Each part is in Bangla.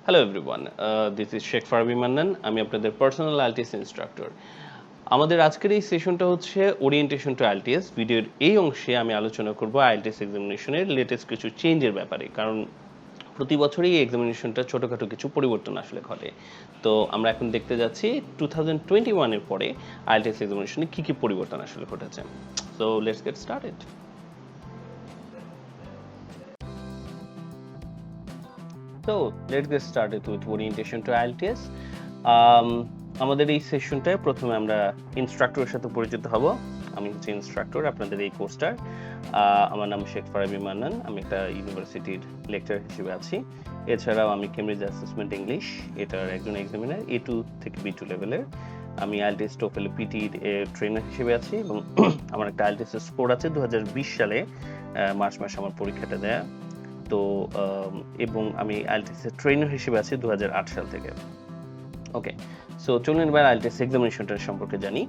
Hello everyone, this is Shekh Farabi Mannan. আমি আপনাদের পার্সোনাল আইএলটিএস ইনস্ট্রাক্টর। আমাদের আজকের এই সেশনটা হচ্ছে ওরিয়েন্টেশন টু আইএলটিএস। ভিডিওর এই অংশে আমি আলোচনা করব আইএলটিএস এক্সামিনেশনের লেটেস্ট কিছু চেঞ্জের ব্যাপারে, কারণ প্রতি বছরই এই এক্সামিনেশনটা ছোটোখাটো কিছু পরিবর্তন আসলে ঘটে। তো আমরা এখন দেখতে যাচ্ছি 2021-এর পরে আইএলটিএস এক্সামিনেশনে কী কী পরিবর্তন আসলে ঘটেছে। So let's get started. So let's get started with orientation to IELTS. আমাদের এই সেশনটায় প্রথমে আমরা ইনস্ট্রাক্টরের সাথে পরিচিত হব। আমি হচ্ছে ইনস্ট্রাক্টর আপনাদের এই কোর্সটার। আমার নাম শেখ ফারাবি মান্নান। আমি একটা ইউনিভার্সিটির লেকচার হিসেবে আছি। এছাড়াও আমি কেমব্রিজ অ্যাসেসমেন্ট ইংলিশ এটার একজন এক্সামিনার A2 থেকে B2 লেভেলের। আমি IELTS TOEFL PT ট্রেনার হিসেবে আছি এবং আমার একটা IELTS স্কোর আছে 2020 সালে মার্চ মাসে আমার পরীক্ষাটা দেয়া। তো এবং আমি IELTS এর ট্রেনার হিসেবে আছি 2008 সাল থেকে। ওকে, সো চলুন এবার IELTS এক্সামিনেশনটার সম্পর্কে জানি।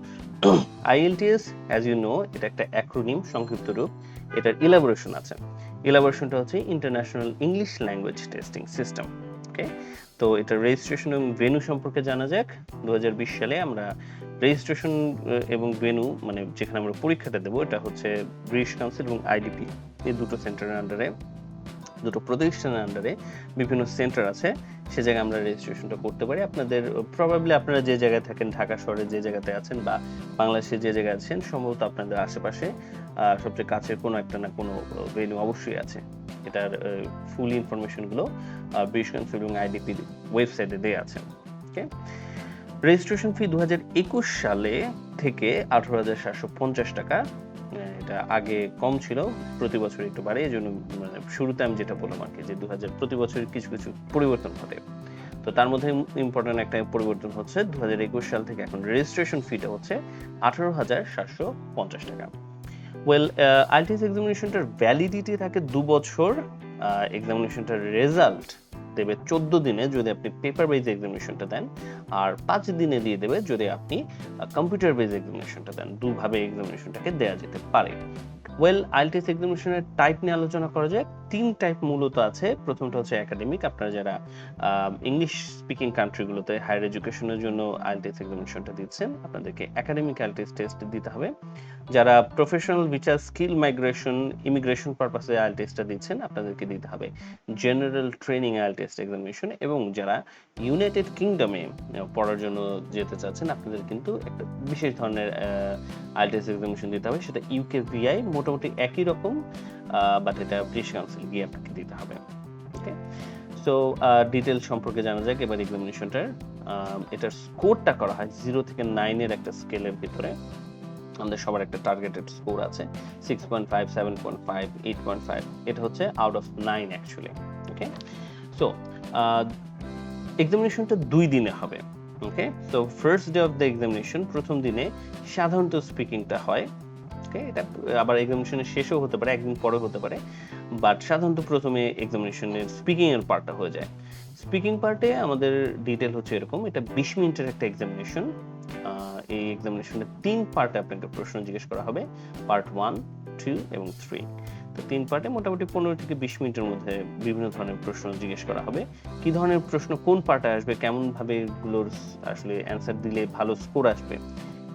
IELTS অ্যাজ ইউ নো, এটা একটা অ্যাক্রোনিম, সংক্ষিপ্ত রূপ। এটার ইলাবোরেশন আছে। ইলাবোরেশনটা হচ্ছে International English Language Testing System. Okay, তো এটার রেজিস্ট্রেশন এবং ভেন্যু সম্পর্কে জানা যাক। 2020 সালে আমরা রেজিস্ট্রেশন এবং ভেন্যু, মানে যেখানে আমরা পরীক্ষাটা দেবো, এটা হচ্ছে ব্রিটিশ কাউন্সিল এবং IDP, এই দুটো সেন্টারের আন্ডারে, দুটো প্রতিষ্ঠানের আন্ডারে বিভিন্ন সেন্টার আছে। সে জায়গায় আমরা রেজিস্ট্রেশনটা করতে পারি। আপনাদের প্রবাবলি আপনারা যে জায়গায় থাকেন, ঢাকা শহরে যে জায়গাতে আছেন বা বাংলাদেশে যে জায়গায় আছেন, সম্ভবত আপনাদের আশেপাশে সবচেয়ে কাছের কোনো একটা না কোনো ভেন্যু অবশ্যই আছে। এটার ফুল ইনফরমেশনগুলো ব্রিটিশ কাউন্সিল এবং IDP ওয়েবসাইটে দেওয়া আছে। ওকে, রেজিস্ট্রেশন ফি 2021 সালে থেকে 18,750 টাকা। এটা আগে কম ছিল, প্রতি বছর একটু বাড়ে। এই জন্য মানে শুরুতে আমি যেটা বললাম আর কি, যে প্রতি বছর কিছু কিছু পরিবর্তন ঘটে। তো তার মধ্যে ইম্পর্টেন্ট একটা পরিবর্তন হচ্ছে 2021 সাল থেকে এখন রেজিস্ট্রেশন ফিটা হচ্ছে 18,750 টাকা। ওয়েল, IELTS এক্সামিনেশনটার ভ্যালিডিটি থাকে 2 বছর। এক্সামিনেশনটার রেজাল্ট দেবে 14 দিনে যদি আপনি পেপার বেজ এক্সামিনেশনটা দেন, আর 5 দিনে দিয়ে দেবে যদি আপনি কম্পিউটার বেজ এক্সামিনেশনটা দেন। দুভাবে এক্সামিনেশনটাকে দেওয়া যেতে পারে। ওয়েল, IELTS এক্সামিনেশনের টাইপ নিয়ে আলোচনা করা যায়। 3 টাইপ মূলত আছে। প্রথমটা হচ্ছে একাডেমিক। আপনারা যারা ইংলিশ স্পিকিং কান্ট্রিগুলোতে হায়ার এডুকেশনের জন্য IELTS এক্সামিনেশনটা দিচ্ছেন, আপনাদেরকে একাডেমিক IELTS টেস্ট দিতে হবে। যারা professional visa, skill migration, immigration পারপাসে IELTSটা দিচ্ছেন, আপনাদেরকে দিতে হবে জেনারেল ট্রেনিং IELTS এক্সামিনেশন। এবং যারা ইউনাইটেড কিংডমে পড়ার জন্য যেতে চাচ্ছেন, আপনাদের কিন্তু একটা বিশেষ ধরনের IELTS এক্সামিনেশন দিতে হবে। সেটা UKVI, মোটামুটি একই রকম, বাট এটা ব্রিটিশ কাউন্সিল গিয়ে আপনাকে দিতে হবে। ওকে, সো ডিটেল সম্পর্কে জানা যাক এবার এক্সামিনেশনটার। এটার স্কোরটা করা হয় 0 থেকে 9 এর একটা স্কেলের ভিতরে। আমাদের সবার একটা টার্গেটেড স্কোর আছে 6.5, 7.5, 8.5। এটা হচ্ছে out of 9 actually. Okay, so এক্সামিনেশনটা 2 দিনে হবে। Okay, so first day of the examination, প্রথম দিনে সাধারণত স্পিকিংটা হয়। ওকে, এটা আবার এক্সামিনেশনের শেষেও হতে পারে, একদিন পরে হতে পারে, বাট সাধারণত প্রথমে এক্সামিনেশনের স্পিকিং এর পার্টটা হয়ে যায়। স্পিকিং পার্টে আমাদের ডিটেল হচ্ছে এরকম। এটা 20 মিনিটের একটা এক্সামিনেশন। এই এক্সামিনেশনের 3 পার্টে আপনাকে প্রশ্ন জিজ্ঞেস করা হবে, পার্ট 1, 2 এবং 3। তো 3 পার্টে মোটামুটি 15 থেকে 20 মিনিটের মধ্যে বিভিন্ন ধরনের প্রশ্ন জিজ্ঞেস করা হবে। কি ধরনের প্রশ্ন কোন পার্টে আসবে, কেমন ভাবে এগুলোর আসলে অ্যান্সার দিলে ভালো স্কোর আসবে,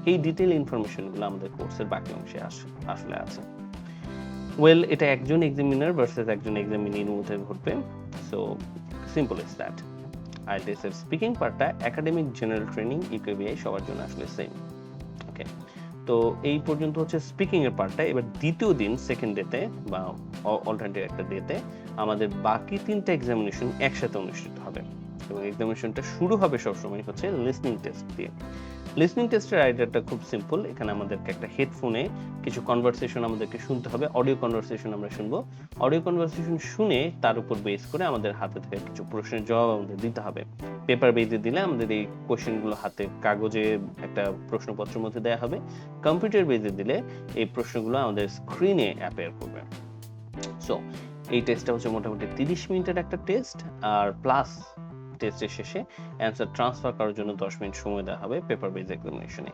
এই ডিটেল ইনফরমেশনগুলো আমাদের কোর্সের বাকি অংশে আসলে আছে। ওয়েল, এটা একজন এক্সামিনার ভার্সেস একজন এক্সামিনির মধ্যে ঘটবে। So simple is that. IELTS এর স্পিকিং পার্টটা একাডেমিক জেনারেল ট্রেনিং UKVI সবার জন্য আসলে সেম। ওকে, তো এই পর্যন্ত হচ্ছে স্পিকিং এর পার্টটা। এবার দ্বিতীয় দিন, সেকেন্ড ডেতে বা অল্টারনেটিভ একটা ডেতে, আমাদের বাকি 3টা এক্সামিনেশন একসাথে অনুষ্ঠিত হবে এবং এক্সামিনেশনটা শুরু হবে সবসময় হচ্ছে লিসনিং টেস্ট দিয়ে। লিসনিং টেস্টের আইডিয়াটা খুব সিম্পল। এখানে আমাদেরকে একটা হেডফোনে কিছু কনভারসেশন আমাদেরকে শুনতে হবে, অডিও কনভারসেশন আমরা শুনবো। অডিও কনভারসেশন শুনে তার উপর বেস করে আমাদের হাতে থেকে কিছু প্রশ্নের জবাব আমাদের দিতে হবে। পেপার বেজে দিলে আমাদের এই কোশ্চেনগুলো হাতে কাগজে একটা প্রশ্নপত্রের মধ্যে দেওয়া হবে। কম্পিউটার বেজে দিলে এই প্রশ্নগুলো আমাদের স্ক্রিনে অ্যাপিয়ার করবে। সো এই টেস্টটা হচ্ছে মোটামুটি 30 মিনিটের একটা টেস্ট, আর প্লাস টেস্টের শেষে অ্যান্সার ট্রান্সফার করার জন্য 10 মিনিট সময় দেওয়া হবে পেপার বেজ এক্সামিনেশনে।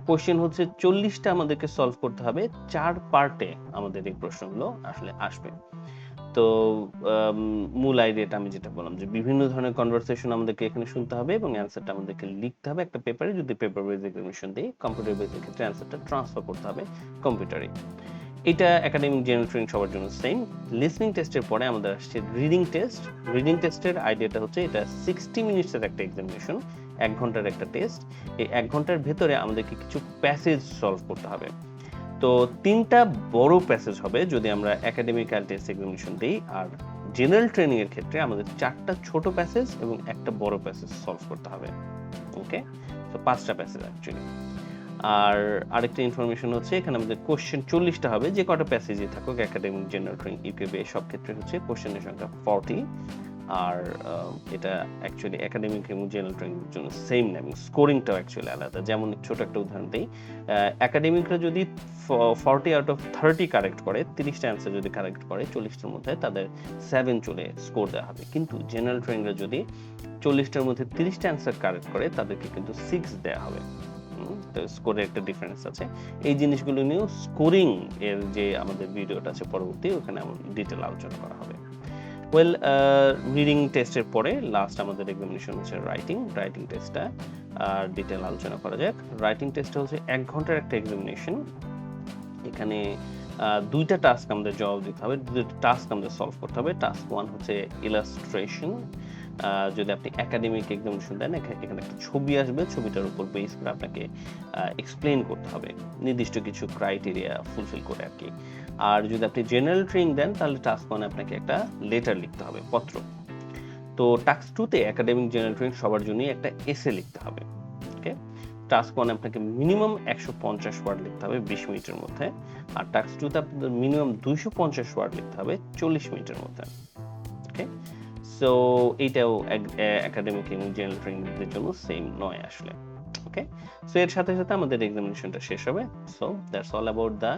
কোশ্চেন হচ্ছে 40টা আমাদেরকে সলভ করতে হবে। 4 পার্টে আমাদের এই প্রশ্নগুলো আসলে আসবে। তো মূল আইডিয়াটা আমি যেটা বললাম যে বিভিন্ন ধরনের কনভারসেশন আমাদেরকে এখানে শুনতে হবে এবং অ্যান্সারটা আমাদেরকে লিখতে হবে একটা পেপারে। যদি পেপার বেস এক্সামিনেশন দিই, কম্পিউটার বেসের ক্ষেত্রে অ্যান্সারটা ট্রান্সফার করতে হবে কম্পিউটারে। এটা একাডেমিক জেনারেল ট্রেনিং সবার জন্য সেম। লিসনিং টেস্টের পরে আমাদের আসছে রিডিং টেস্ট। রিডিং টেস্টের আইডিয়াটা হচ্ছে এটা 60 মিনিটসের একটা এক্সামিনেশন, 1 ঘন্টার একটা টেস্ট। এই 1 ঘন্টার ভেতরে আমাদেরকে কিছু প্যাসেজ সলভ করতে হবে। তো 3টা বড় প্যাসেজ হবে যদি আমরা একাডেমিক IELTS এক্সামিনেশন দিই, আর জেনারেল ট্রেনিং এর ক্ষেত্রে আমাদের 4টা ছোট প্যাসেজ এবং একটা বড় প্যাসেজ সলভ করতে হবে। ওকে, তো 5টা প্যাসেজ অ্যাকচুয়ালি। আর আরেকটা ইনফরমেশন হচ্ছে এখানে আমাদের কোশ্চেন 40টা হবে, যে কটা প্যাসেজে থাকুক একাডেমিক জেনারেল ট্রেনিং ইউকেবে সব ক্ষেত্রে হচ্ছে কোশ্চেনের সংখ্যা 40। আর এটা অ্যাকচুয়ালি একাডেমিক এবং জেনারেল ট্রেনিং এর জন্য সেম না, এবং স্কোরিংটাও অ্যাকচুয়ালি আলাদা। যেমন ছোট একটা উদাহরণ দিই, একাডেমিকরা যদি 40 আউট অফ 30 কারেক্ট করে, 30টা অ্যান্সার যদি কারেক্ট করে 40টার মধ্যে, তাদের 7 চলে স্কোর দেওয়া হবে। কিন্তু জেনারেল ট্রেনিংরা যদি 40টার মধ্যে 30টা অ্যান্সার কারেক্ট করে, তাদেরকে কিন্তু 6 দেওয়া হবে। তো স্কোরের একটা ডিফারেন্স আছে। এই জিনিসগুলো নিয়েও স্কোরিং এর যে আমাদের ভিডিওটা আছে পরবর্তী, ওখানে ডিটেল আলোচনা করা হবে। ওয়েল, রিডিং টেস্টের পরে লাস্ট আমাদের এক্সামিনেশন হচ্ছে রাইটিং টেস্টটা ডিটেল আলোচনা করা যাক। রাইটিং টেস্টটা হচ্ছে 1 ঘন্টার একটা এক্সামিনেশন। এখানে 2টা টাস্ক আমাদের জবাব দিতে হবে, 2টা টাস্ক আমাদের সলভ করতে হবে। টাস্ক 1 হচ্ছে ইলাস্ট্রেশন। যদি আপনি একাডেমিক এক্সামিনেশন দেন, এখানে একটা ছবি আসবে, ছবিটার উপর বেস করে আপনাকে এক্সপ্লেইন করতে হবে নির্দিষ্ট কিছু ক্রাইটেরিয়া ফুলফিল করে আর কি। আর যদি আপনি জেনারেল ট্রেনিং দেন, তাহলে টাস্ক 1 আপনাকে একটা লেটার লিখতে হবে, পত্র। তো টাস্ক 2তে একাডেমিক জেনারেল ট্রেনিং সবার জন্যই একটা এসে লিখতে হবে। ওকে, টাস্ক 1 আপনাকে মিনিমাম 150 ওয়ার্ড লিখতে হবে 20 মিনিটের মধ্যে, আর টাস্ক 2তে আপনাদের মিনিমাম 250 ওয়ার্ড লিখতে হবে 40 মিনিটের মধ্যে। ওকে, সো এইটাও একাডেমিক এবং জেনারেল ট্রেনিংদের জন্য সেম নয় আসলে। ওকে, সো এর সাথে সাথে আমাদের এক্সামিনেশনটা শেষ হবে। So that's all about the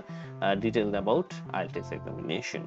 detail about IELTS examination.